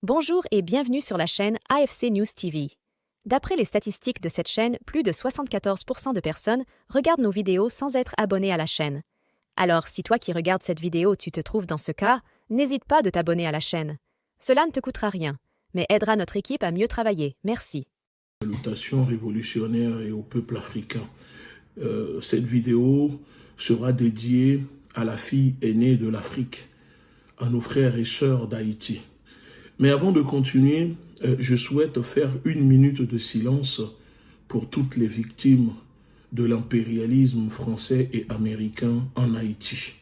Bonjour et bienvenue sur la chaîne AFC News TV. D'après les statistiques de cette chaîne, plus de 74% de personnes regardent nos vidéos sans être abonnées à la chaîne. Alors, si toi qui regardes cette vidéo, tu te trouves dans ce cas, n'hésite pas de t'abonner à la chaîne. Cela ne te coûtera rien, mais aidera notre équipe à mieux travailler. Merci. Salutations révolutionnaires et au peuple africain. Cette vidéo sera dédiée à la fille aînée de l'Afrique, à nos frères et sœurs d'Haïti. Mais avant de continuer, je souhaite faire 1 minute de silence pour toutes les victimes de l'impérialisme français et américain en Haïti.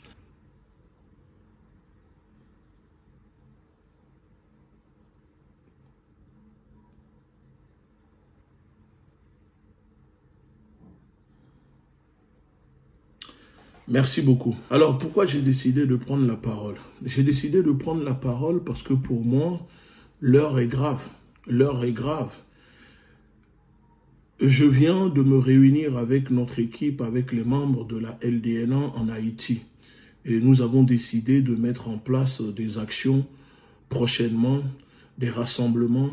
Merci beaucoup. Alors, pourquoi j'ai décidé de prendre la parole? J'ai décidé de prendre la parole parce que pour moi, l'heure est grave. L'heure est grave. Je viens de me réunir avec notre équipe, avec les membres de la LDNA en Haïti. Et nous avons décidé de mettre en place des actions prochainement, des rassemblements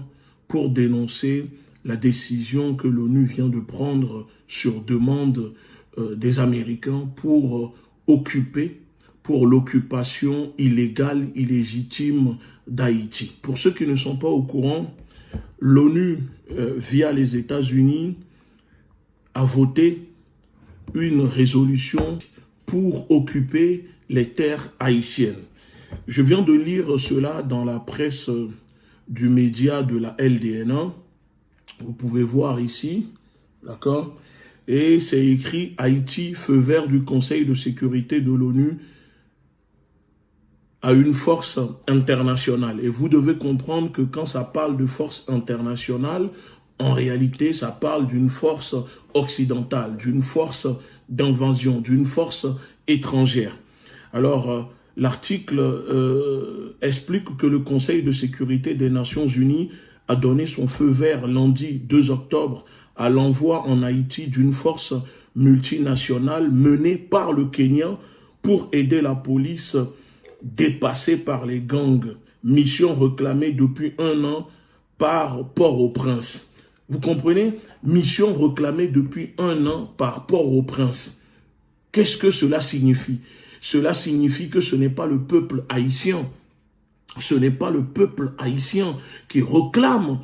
pour dénoncer la décision que l'ONU vient de prendre sur demande des Américains pour l'occupation illégale, illégitime d'Haïti. Pour ceux qui ne sont pas au courant, l'ONU, via les États-Unis, a voté une résolution pour occuper les terres haïtiennes. Je viens de lire cela dans la presse du média de la LDNA. Vous pouvez voir ici, d'accord? Et c'est écrit « Haïti, feu vert du Conseil de sécurité de l'ONU à une force internationale ». Et vous devez comprendre que quand ça parle de force internationale, en réalité, ça parle d'une force occidentale, d'une force d'invasion, d'une force étrangère. Alors, l'article explique que le Conseil de sécurité des Nations Unies a donné son feu vert lundi 2 octobre à l'envoi en Haïti d'une force multinationale menée par le Kenya pour aider la police dépassée par les gangs. Mission réclamée depuis 1 an par Port-au-Prince. Vous comprenez? Mission réclamée depuis 1 an par Port-au-Prince. Qu'est-ce que cela signifie? Cela signifie que ce n'est pas le peuple haïtien. Ce n'est pas le peuple haïtien qui réclame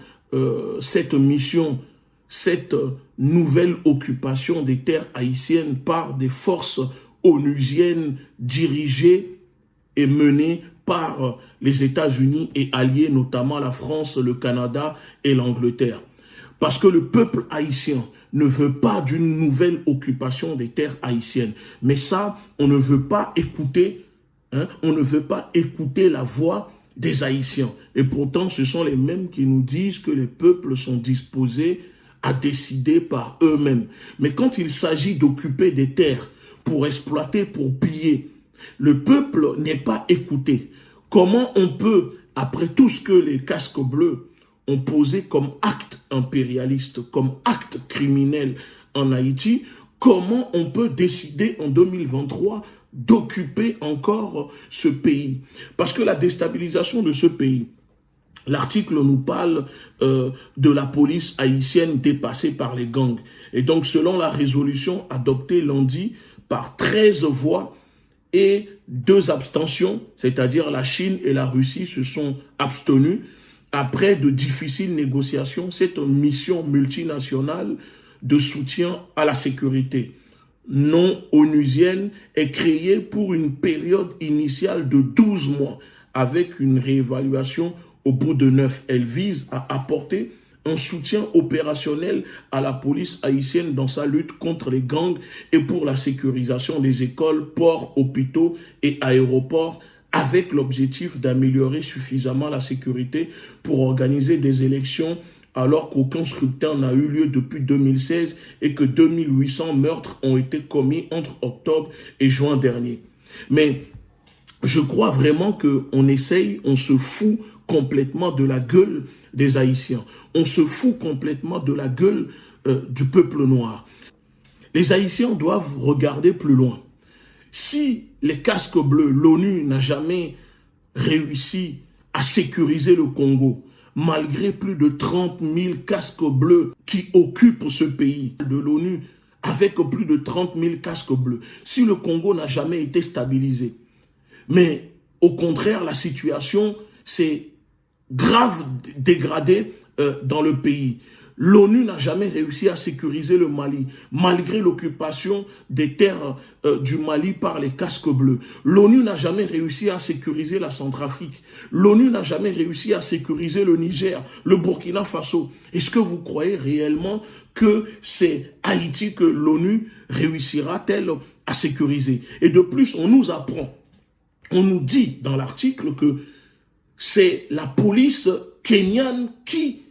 cette mission, cette nouvelle occupation des terres haïtiennes par des forces onusiennes dirigées et menées par les États-Unis et alliés, notamment la France, le Canada et l'Angleterre. Parce que le peuple haïtien ne veut pas d'une nouvelle occupation des terres haïtiennes. Mais ça, on ne veut pas écouter, on ne veut pas écouter la voix des Haïtiens. Et pourtant, ce sont les mêmes qui nous disent que les peuples sont disposés à décider par eux-mêmes. Mais quand il s'agit d'occuper des terres pour exploiter, pour piller, le peuple n'est pas écouté. Comment on peut, après tout ce que les casques bleus ont posé comme acte impérialiste, comme acte criminel en Haïti, comment on peut décider en 2023 d'occuper encore ce pays? Parce que la déstabilisation de ce pays, l'article nous parle de la police haïtienne dépassée par les gangs. Et donc, selon la résolution adoptée lundi par 13 voix et 2 abstentions, c'est-à-dire la Chine et la Russie se sont abstenus, après de difficiles négociations, cette mission multinationale de soutien à la sécurité non onusienne est créée pour une période initiale de 12 mois avec une réévaluation au bout de 9. Elle vise à apporter un soutien opérationnel à la police haïtienne dans sa lutte contre les gangs et pour la sécurisation des écoles, ports, hôpitaux et aéroports, avec l'objectif d'améliorer suffisamment la sécurité pour organiser des élections alors qu'aucun scrutin n'a eu lieu depuis 2016 et que 2800 meurtres ont été commis entre octobre et juin dernier. Mais je crois vraiment qu'on essaye, on se fout complètement de la gueule des Haïtiens. On se fout complètement de la gueule du peuple noir. Les Haïtiens doivent regarder plus loin. Si les casques bleus, l'ONU n'a jamais réussi à sécuriser le Congo, malgré plus de 30 000 casques bleus qui occupent ce pays de l'ONU, avec plus de 30 000 casques bleus, si le Congo n'a jamais été stabilisé. Mais au contraire, la situation s'est grave dégradée dans le pays. L'ONU n'a jamais réussi à sécuriser le Mali, malgré l'occupation des terres du Mali par les casques bleus. L'ONU n'a jamais réussi à sécuriser la Centrafrique. L'ONU n'a jamais réussi à sécuriser le Niger, le Burkina Faso. Est-ce que vous croyez réellement que c'est Haïti que l'ONU réussira-t-elle à sécuriser? Et de plus, on nous apprend, on nous dit dans l'article que c'est la police kenyane qui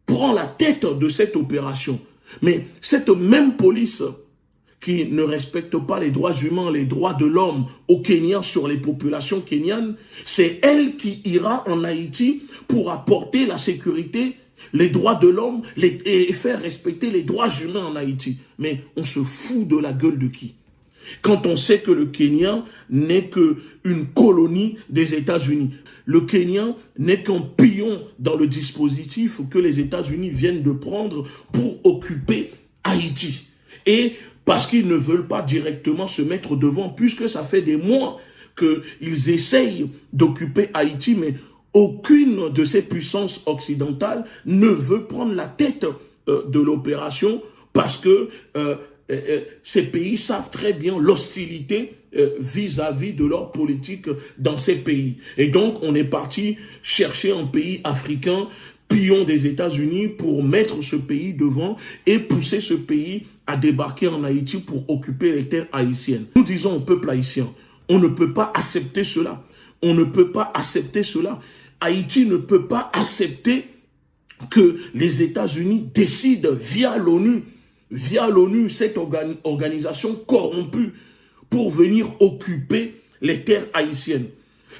prend la tête de cette opération. Mais cette même police qui ne respecte pas les droits humains, les droits de l'homme au Kenya sur les populations kenyanes, c'est elle qui ira en Haïti pour apporter la sécurité, les droits de l'homme et faire respecter les droits humains en Haïti. Mais on se fout de la gueule de qui? Quand on sait que le Kenya n'est qu'une colonie des États-Unis. Le Kenya n'est qu'un pion dans le dispositif que les États-Unis viennent de prendre pour occuper Haïti. Et parce qu'ils ne veulent pas directement se mettre devant, puisque ça fait des mois qu'ils essayent d'occuper Haïti, mais aucune de ces puissances occidentales ne veut prendre la tête de l'opération parce que ces pays savent très bien l'hostilité vis-à-vis de leur politique dans ces pays. Et donc, on est parti chercher un pays africain, pion des États-Unis, pour mettre ce pays devant et pousser ce pays à débarquer en Haïti pour occuper les terres haïtiennes. Nous disons au peuple haïtien, on ne peut pas accepter cela. On ne peut pas accepter cela. Haïti ne peut pas accepter que les États-Unis décident via l'ONU, cette organisation corrompue, pour venir occuper les terres haïtiennes.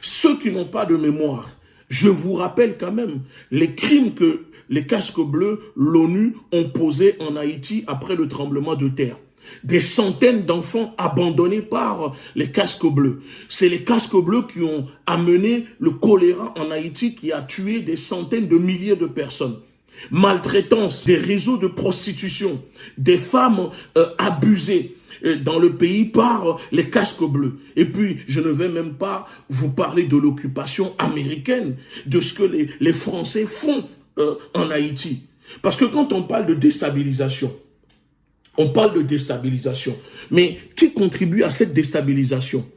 Ceux qui n'ont pas de mémoire, je vous rappelle quand même les crimes que les casques bleus, l'ONU, ont posés en Haïti après le tremblement de terre. Des centaines d'enfants abandonnés par les casques bleus. C'est les casques bleus qui ont amené le choléra en Haïti, qui a tué des centaines de milliers de personnes. Maltraitance, des réseaux de prostitution, des femmes abusées dans le pays par les casques bleus. Et puis, je ne vais même pas vous parler de l'occupation américaine, de ce que les Français font en Haïti. Parce que quand on parle de déstabilisation, on parle de déstabilisation. Mais qui contribue à cette déstabilisation?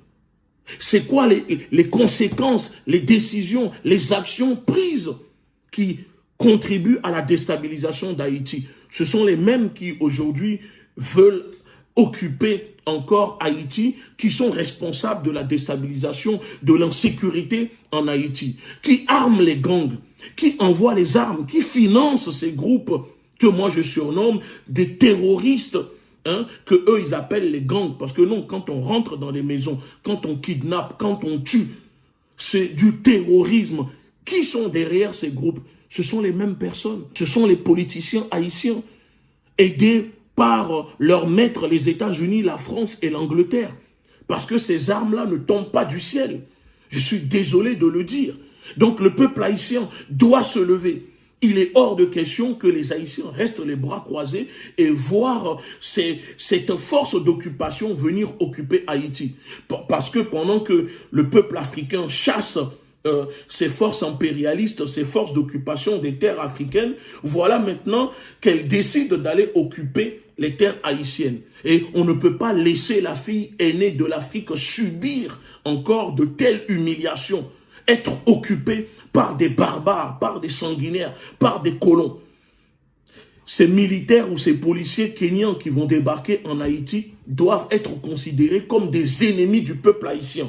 C'est quoi les conséquences, les décisions, les actions prises qui contribuent à la déstabilisation d'Haïti? Ce sont les mêmes qui aujourd'hui veulent occuper encore Haïti, qui sont responsables de la déstabilisation, de l'insécurité en Haïti, qui arment les gangs, qui envoient les armes, qui financent ces groupes que moi je surnomme des terroristes, que eux ils appellent les gangs. Parce que non, quand on rentre dans les maisons, quand on kidnappe, quand on tue, c'est du terrorisme. Qui sont derrière ces groupes? Ce sont les mêmes personnes. Ce sont les politiciens haïtiens, aidés par leurs maîtres, les États-Unis, la France et l'Angleterre. Parce que ces armes-là ne tombent pas du ciel. Je suis désolé de le dire. Donc le peuple haïtien doit se lever. Il est hors de question que les Haïtiens restent les bras croisés et voir cette force d'occupation venir occuper Haïti. Parce que pendant que le peuple africain chasse ces forces impérialistes, ces forces d'occupation des terres africaines, voilà maintenant qu'elles décident d'aller occuper les terres haïtiennes. Et on ne peut pas laisser la fille aînée de l'Afrique subir encore de telles humiliations, être occupée par des barbares, par des sanguinaires, par des colons. Ces militaires ou ces policiers kenyans qui vont débarquer en Haïti doivent être considérés comme des ennemis du peuple haïtien.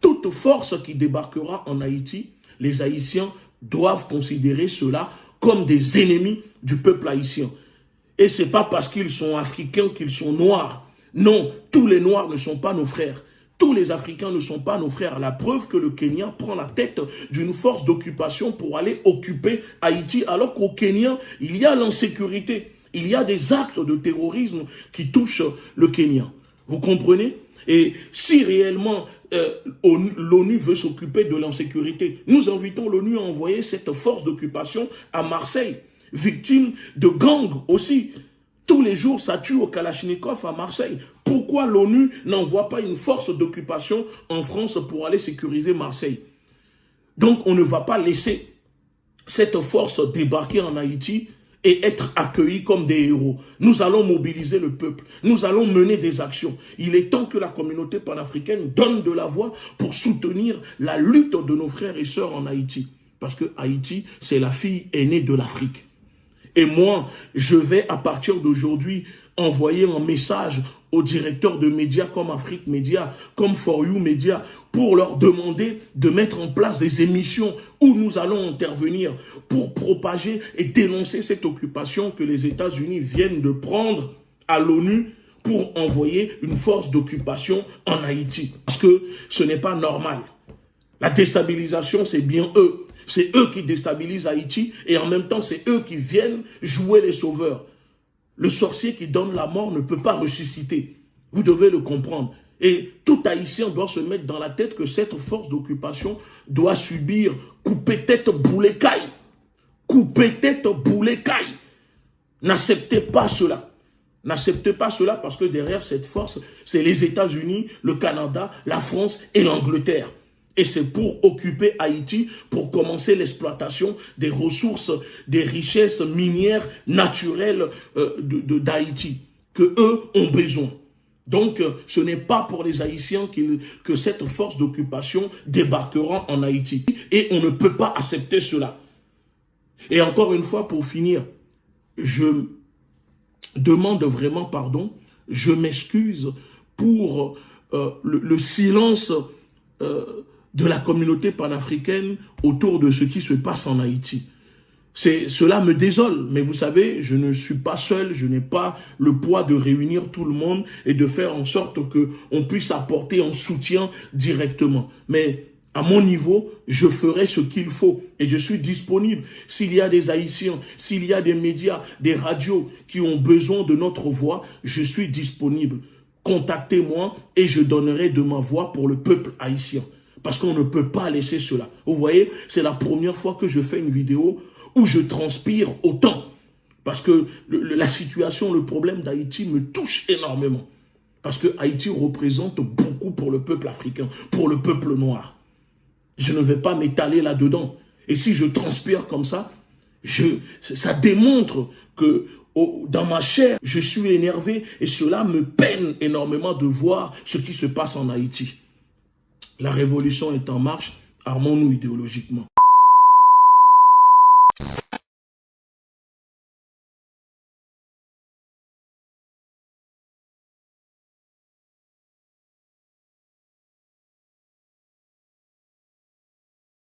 Toute force qui débarquera en Haïti, les Haïtiens doivent considérer cela comme des ennemis du peuple haïtien. Et ce n'est pas parce qu'ils sont africains qu'ils sont noirs. Non, tous les noirs ne sont pas nos frères. Tous les Africains ne sont pas nos frères. La preuve que le Kenya prend la tête d'une force d'occupation pour aller occuper Haïti, alors qu'au Kenya, il y a l'insécurité. Il y a des actes de terrorisme qui touchent le Kenya. Vous comprenez? Et si réellement l'ONU veut s'occuper de l'insécurité. Nous invitons l'ONU à envoyer cette force d'occupation à Marseille, victime de gangs aussi. Tous les jours, ça tue au Kalachnikov à Marseille. Pourquoi l'ONU n'envoie pas une force d'occupation en France pour aller sécuriser Marseille? Donc, on ne va pas laisser cette force débarquer en Haïti et être accueillis comme des héros. Nous allons mobiliser le peuple. Nous allons mener des actions. Il est temps que la communauté panafricaine donne de la voix pour soutenir la lutte de nos frères et sœurs en Haïti. Parce que Haïti, c'est la fille aînée de l'Afrique. Et moi, je vais à partir d'aujourd'hui envoyer un message aux directeurs de médias comme Afrique Média, comme For You Média, pour leur demander de mettre en place des émissions où nous allons intervenir pour propager et dénoncer cette occupation que les États-Unis viennent de prendre à l'ONU pour envoyer une force d'occupation en Haïti. Parce que ce n'est pas normal. La déstabilisation, c'est bien eux. C'est eux qui déstabilisent Haïti et en même temps, c'est eux qui viennent jouer les sauveurs. Le sorcier qui donne la mort ne peut pas ressusciter. Vous devez le comprendre. Et tout Haïtien doit se mettre dans la tête que cette force d'occupation doit subir couper tête boulet caille. Couper tête boulet caille. N'acceptez pas cela. N'acceptez pas cela parce que derrière cette force, c'est les États-Unis, le Canada, la France et l'Angleterre. Et c'est pour occuper Haïti, pour commencer l'exploitation des ressources, des richesses minières naturelles d'Haïti, que eux ont besoin. Donc, ce n'est pas pour les Haïtiens que cette force d'occupation débarquera en Haïti. Et on ne peut pas accepter cela. Et encore une fois, pour finir, je demande vraiment pardon, je m'excuse pour le silence de la communauté panafricaine autour de ce qui se passe en Haïti. Cela me désole, mais vous savez, je ne suis pas seul, je n'ai pas le poids de réunir tout le monde et de faire en sorte qu'on puisse apporter un soutien directement. Mais à mon niveau, je ferai ce qu'il faut et je suis disponible. S'il y a des Haïtiens, s'il y a des médias, des radios qui ont besoin de notre voix, je suis disponible. Contactez-moi et je donnerai de ma voix pour le peuple haïtien. Parce qu'on ne peut pas laisser cela. Vous voyez, c'est la première fois que je fais une vidéo où je transpire autant. Parce que la situation, le problème d'Haïti me touche énormément. Parce que Haïti représente beaucoup pour le peuple africain, pour le peuple noir. Je ne vais pas m'étaler là-dedans. Et si je transpire comme ça, ça démontre que dans ma chair, je suis énervé et cela me peine énormément de voir ce qui se passe en Haïti. La révolution est en marche, armons-nous idéologiquement.